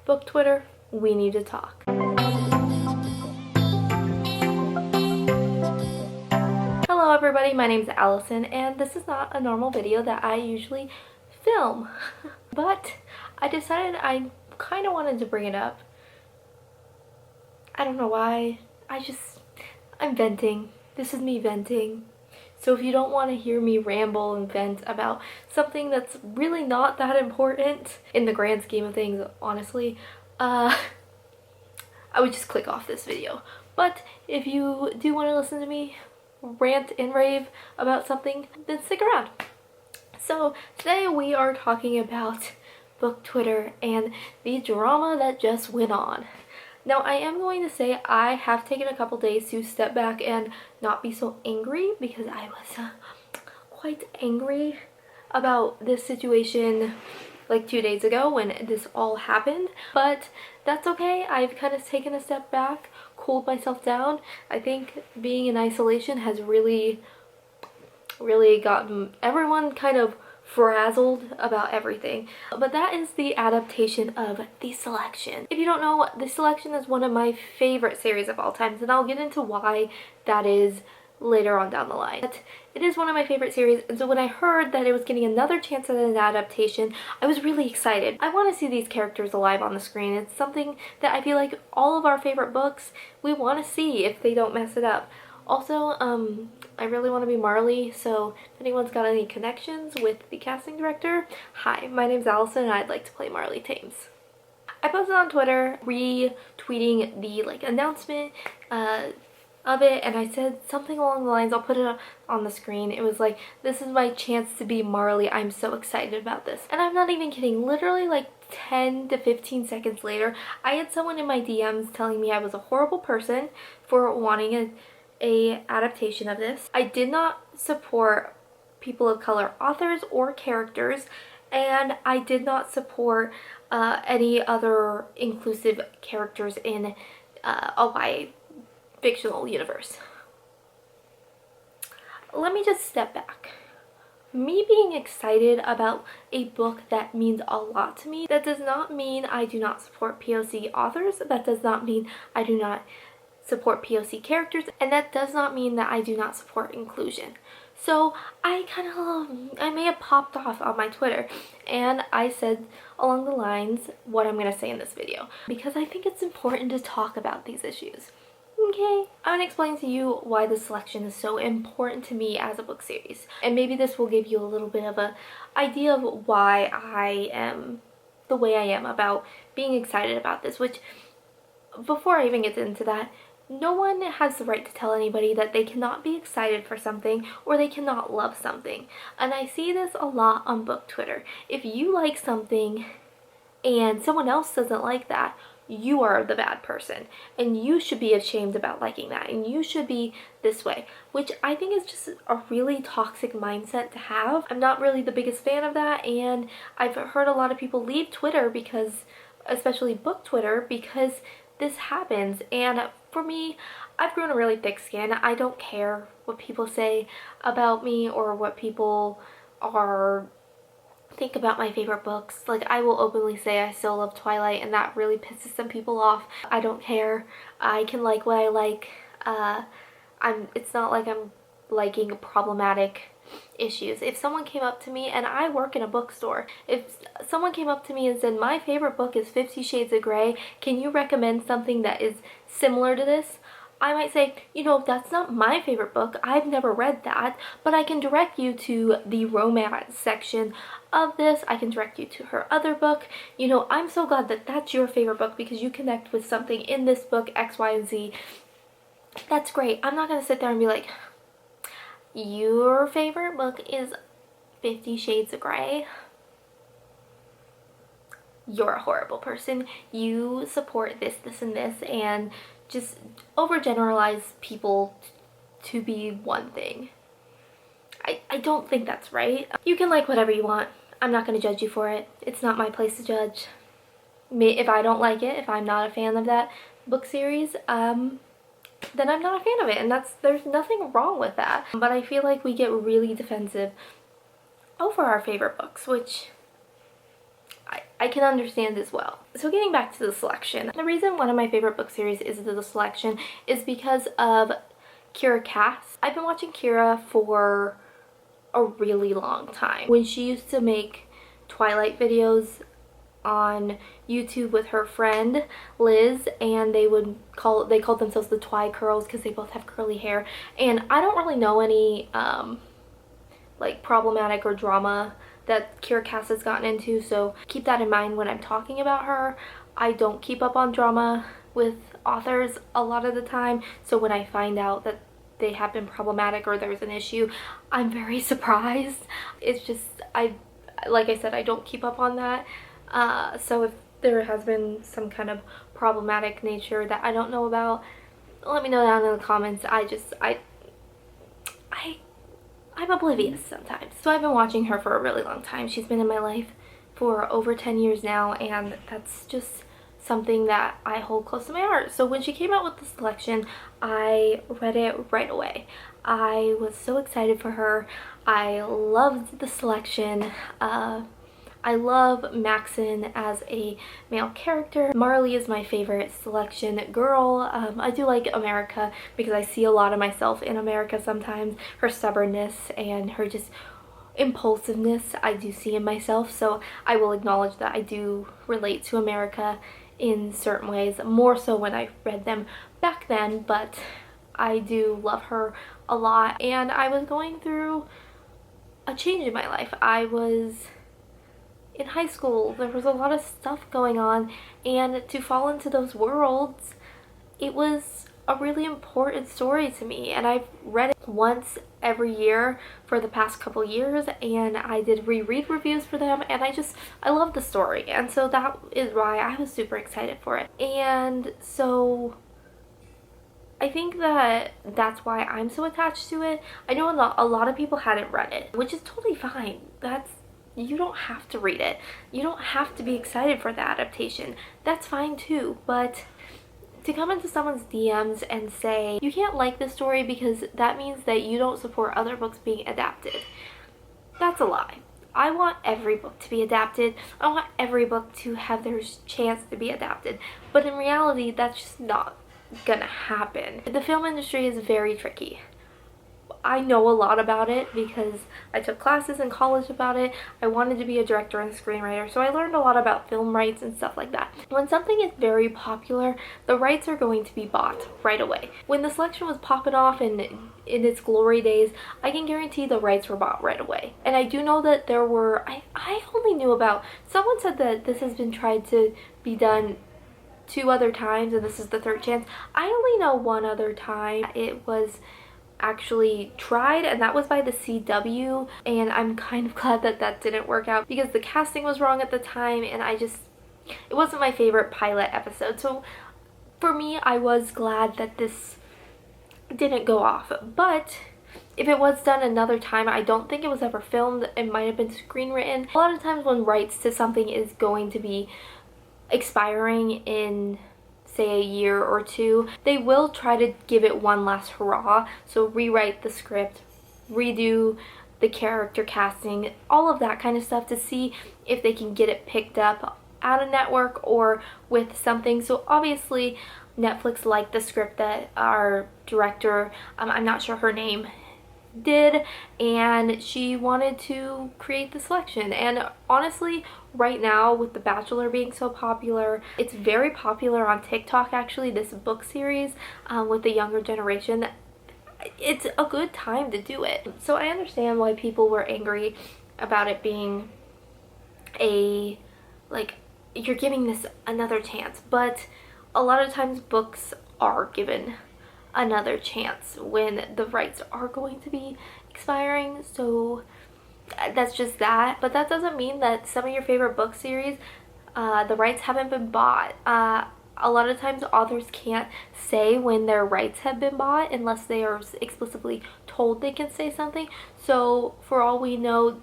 Book Twitter, we need to talk. Hello everybody, my name is Allison and this is not a normal video that I usually film. But I decided I kind of wanted to bring it up. I don't know why. I'm venting. This is me venting. So if you don't want to hear me ramble and vent about something that's really not that important in the grand scheme of things, honestly, I would just click off this video. But if you do want to listen to me rant and rave about something, then stick around. So today we are talking about book Twitter and the drama that just went on. Now I am going to say I have taken a couple days to step back and not be so angry, because I was quite angry about this situation like 2 days ago when this all happened. But that's okay. I've kind of taken a step back, cooled myself down. I think being in isolation has really gotten everyone kind of frazzled about everything. But that is the adaptation of The Selection. If you don't know, The Selection is one of my favorite series of all times, and I'll get into why that is later on down the line. But it is one of my favorite series, and so when I heard that it was getting another chance at an adaptation, I was really excited. I want to see these characters alive on the screen. It's something that I feel like all of our favorite books, we want to see if they don't mess it up. Also, I really want to be Marley, so if anyone's got any connections with the casting director, hi, my name's Allison and I'd like to play Marley Thames. I posted on Twitter retweeting the announcement of it, and I said something along the lines, I'll put it on the screen. It was like, this is my chance to be Marley. I'm so excited about this. And I'm not even kidding. Literally like 10 to 15 seconds later, I had someone in my DMs telling me I was a horrible person for wanting a adaptation of this. I did not support people of color authors or characters, and I did not support any other inclusive characters in a YA fictional universe. Let me just step back. Me being excited about a book that means a lot to me, that does not mean I do not support POC authors. That does not mean I do not support POC characters, and that does not mean that I do not support inclusion. So I may have popped off on my Twitter and I said along the lines what I'm going to say in this video, because I think it's important to talk about these issues. Okay, I'm going to explain to you why The Selection is so important to me as a book series, and maybe this will give you a little bit of an idea of why I am the way I am about being excited about this. Which, before I even get into that, no one has the right to tell anybody that they cannot be excited for something or they cannot love something. And I see this a lot on book Twitter. If you like something and someone else doesn't like that, you are the bad person and you should be ashamed about liking that, and you should be this way, which I think is just a really toxic mindset to have. I'm not really the biggest fan of that, and I've heard a lot of people leave Twitter because, especially book Twitter, because this happens. And for me, I've grown a really thick skin. I don't care what people say about me or what people think about my favorite books. Like, I will openly say I still love Twilight, and that really pisses some people off. I don't care. I can like what I like. It's not like I'm liking problematic issues. If someone came up to me, and I work in a bookstore, if someone came up to me and said, my favorite book is 50 Shades of Grey, can you recommend something that is similar to this? I might say, you know, that's not my favorite book, I've never read that, but I can direct you to the romance section of this. I can direct you to her other book. You know, I'm so glad that that's your favorite book because you connect with something in this book, X, Y, and Z. That's great. I'm not going to sit there and be like, your favorite book is 50 Shades of Grey. You're a horrible person. You support this, this, and this, and just overgeneralize people to be one thing. I don't think that's right. You can like whatever you want. I'm not going to judge you for it. It's not my place to judge. If I don't like it, if I'm not a fan of that book series, then I'm not a fan of it, and there's nothing wrong with that. But I feel like we get really defensive over our favorite books, which I can understand as well. So getting back to the selection, the reason one of my favorite book series is the selection is because of Kira Cass. I've been watching Kira for a really long time. When she used to make Twilight videos on YouTube with her friend Liz, and they called themselves the Twi Curls because they both have curly hair, and I don't really know any like problematic or drama that Kira Cass has gotten into, so keep that in mind when I'm talking about her. I don't keep up on drama with authors a lot of the time, so when I find out that they have been problematic or there's an issue, I'm very surprised. It's just, like I said, I don't keep up on that. So if there has been some kind of problematic nature that I don't know about, let me know down in the comments. I'm oblivious sometimes. So I've been watching her for a really long time. She's been in my life for over 10 years now, and that's just something that I hold close to my heart. So when she came out with the selection, I read it right away. I was so excited for her. I loved the selection. I love Maxon as a male character. Marley is my favorite selection girl. I do like America because I see a lot of myself in America sometimes. Her stubbornness and her just impulsiveness I do see in myself, so I will acknowledge that I do relate to America in certain ways, more so when I read them back then, but I do love her a lot. And I was going through a change in my life. I was in high school, there was a lot of stuff going on, and to fall into those worlds, it was a really important story to me, and I've read it once every year for the past couple years, and I did reread reviews for them, and I love the story, and so that is why I was super excited for it. And so I think that that's why I'm so attached to it. I know a lot of people hadn't read it, which is totally fine. You don't have to read it. You don't have to be excited for the adaptation. That's fine too, but to come into someone's DMs and say, you can't like this story because that means that you don't support other books being adapted, that's a lie. I want every book to be adapted. I want every book to have their chance to be adapted. But in reality, that's just not gonna happen. The film industry is very tricky. I know a lot about it because I took classes in college about it. I wanted to be a director and screenwriter, so I learned a lot about film rights and stuff like that. When something is very popular, the rights are going to be bought right away. When the selection was popping off in its glory days, I can guarantee the rights were bought right away. And I do know that there were, I only knew about, someone said that this has been tried to be done 2 other times and this is the 3rd chance. I only know one other time it was actually tried, and that was by the CW, and I'm kind of glad that that didn't work out because the casting was wrong at the time, and it wasn't my favorite pilot episode. So for me, I was glad that this didn't go off. But if it was done another time, I don't think it was ever filmed. It might have been screenwritten. A lot of times when rights to something is going to be expiring in, say, a year or 2, they will try to give it one last hurrah. So rewrite the script, redo the character casting, all of that kind of stuff to see if they can get it picked up at a network or with something. So obviously Netflix liked the script that our director, I'm not sure her name, did, and she wanted to create the selection. And honestly, right now with The Bachelor being so popular, it's very popular on TikTok actually, this book series with the younger generation. It's a good time to do it. So I understand why people were angry about it being like, you're giving this another chance, but a lot of times books are given another chance when the rights are going to be expiring. So that's just that. But that doesn't mean that some of your favorite book series, the rights haven't been bought. A lot of times authors can't say when their rights have been bought unless they are explicitly told they can say something. So for all we know,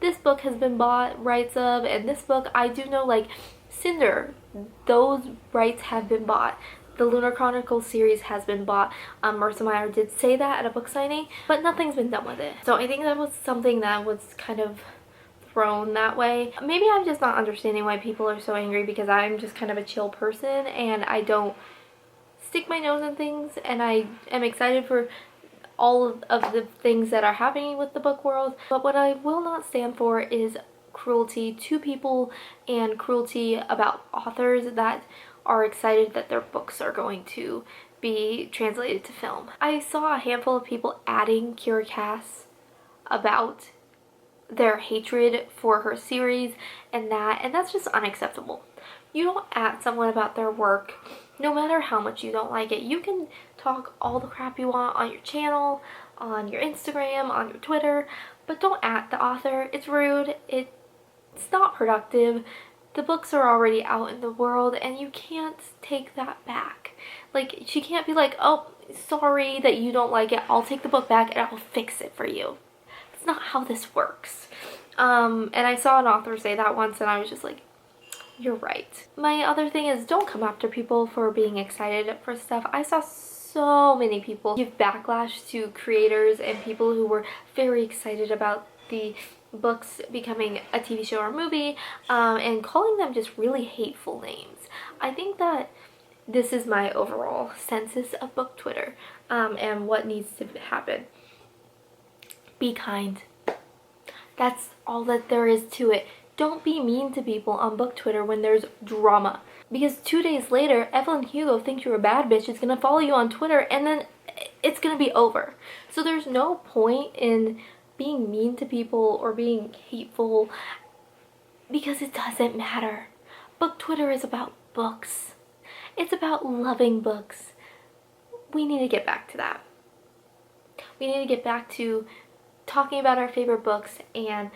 this book has been bought rights of, and this book, I do know, like Cinder, those rights have been bought. The Lunar Chronicles series has been bought. Marissa Meyer did say that at a book signing, but nothing's been done with it. So I think that was something that was kind of thrown that way. Maybe I'm just not understanding why people are so angry, because I'm just kind of a chill person and I don't stick my nose in things, and I am excited for all of the things that are happening with the book world. But what I will not stand for is cruelty to people and cruelty about authors that are excited that their books are going to be translated to film. I saw a handful of people adding Kira Cass about their hatred for her series and that's just unacceptable. You don't at someone about their work, no matter how much you don't like it. You can talk all the crap you want on your channel, on your Instagram, on your Twitter, but don't at the author. It's rude. It's not productive. The books are already out in the world and you can't take that back. Like, she can't be like, oh, sorry that you don't like it. I'll take the book back and I'll fix it for you. It's not how this works. And I saw an author say that once and I was just like, you're right. My other thing is, don't come after people for being excited for stuff. I saw so many people give backlash to creators and people who were very excited about the books becoming a TV show or movie, and calling them just really hateful names. I think that this is my overall census of book Twitter, and what needs to happen. Be kind. That's all that there is to it. Don't be mean to people on book Twitter when there's drama. Because 2 days later, Evelyn Hugo thinks you're a bad bitch, is going to follow you on Twitter, and then it's going to be over. So there's no point in being mean to people or being hateful, because it doesn't matter. Book Twitter is about books. It's about loving books. We need to get back to that. We need to get back to talking about our favorite books and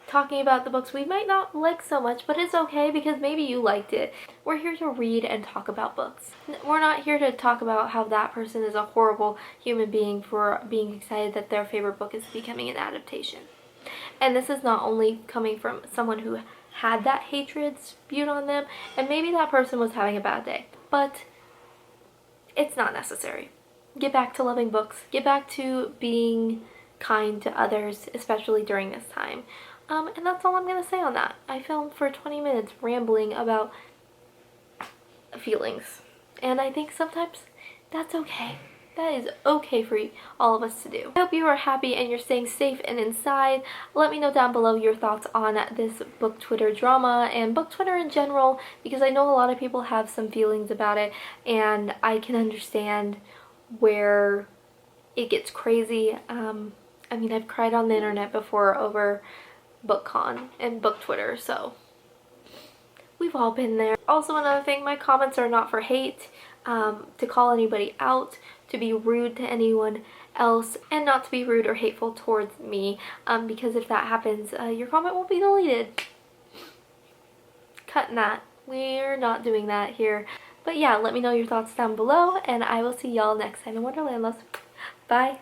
talking about the books we might not like so much, but it's okay because maybe you liked it. We're here to read and talk about books. We're not here to talk about how that person is a horrible human being for being excited that their favorite book is becoming an adaptation. And this is not only coming from someone who had that hatred spewed on them, and maybe that person was having a bad day, but it's not necessary. Get back to loving books. Get back to being kind to others, especially during this time. And that's all I'm going to say on that. I filmed for 20 minutes rambling about feelings. And I think sometimes that's okay. That is okay for all of us to do. I hope you are happy and you're staying safe and inside. Let me know down below your thoughts on this book Twitter drama and book Twitter in general, because I know a lot of people have some feelings about it, and I can understand where it gets crazy. I mean, I've cried on the internet before over BookCon and book Twitter, so we've all been there. Also, another thing, my comments are not for hate, to call anybody out, to be rude to anyone else, and not to be rude or hateful towards me, because if that happens, your comment will be deleted. Cutting that. We're not doing that here. But yeah, let me know your thoughts down below, and I will see y'all next time in Wonderland, loves. Bye.